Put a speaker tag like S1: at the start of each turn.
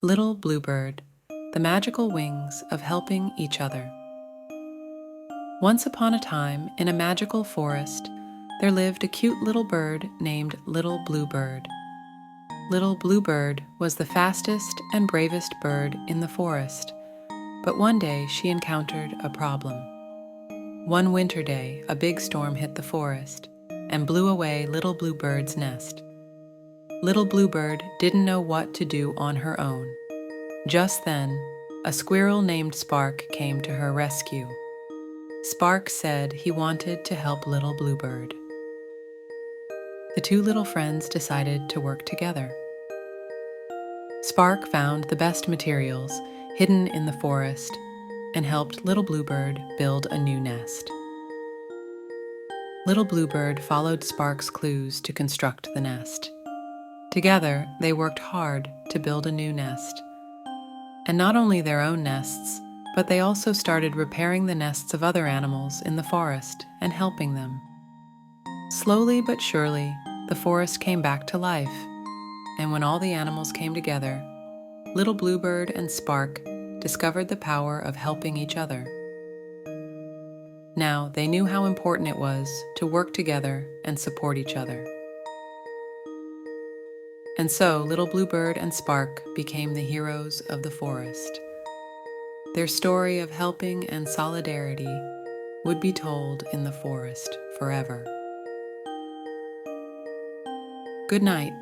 S1: Little Bluebird, the magical wings of helping each other. Once upon a time, in a magical forest, there lived a cute little bird named Little Bluebird. Little Bluebird was the fastest and bravest bird in the forest, but one day she encountered a problem. One winter day, a big storm hit the forest and blew away Little Bluebird's nest. Little Bluebird didn't know what to do on her own. Just then, a squirrel named Spark came to her rescue. Spark said he wanted to help Little Bluebird. The two little friends decided to work together. Spark found the best materials hidden in the forest and helped Little Bluebird build a new nest. Little Bluebird followed Spark's clues to construct the nest. Together, they worked hard to build a new nest. And not only their own nests, but they also started repairing the nests of other animals in the forest and helping them. Slowly but surely, the forest came back to life, and when all the animals came together, Little Bluebird and Spark discovered the power of helping each other. Now they knew how important it was to work together and support each other. And so Little Bluebird and Spark became the heroes of the forest. Their story of helping and solidarity would be told in the forest forever. Good night.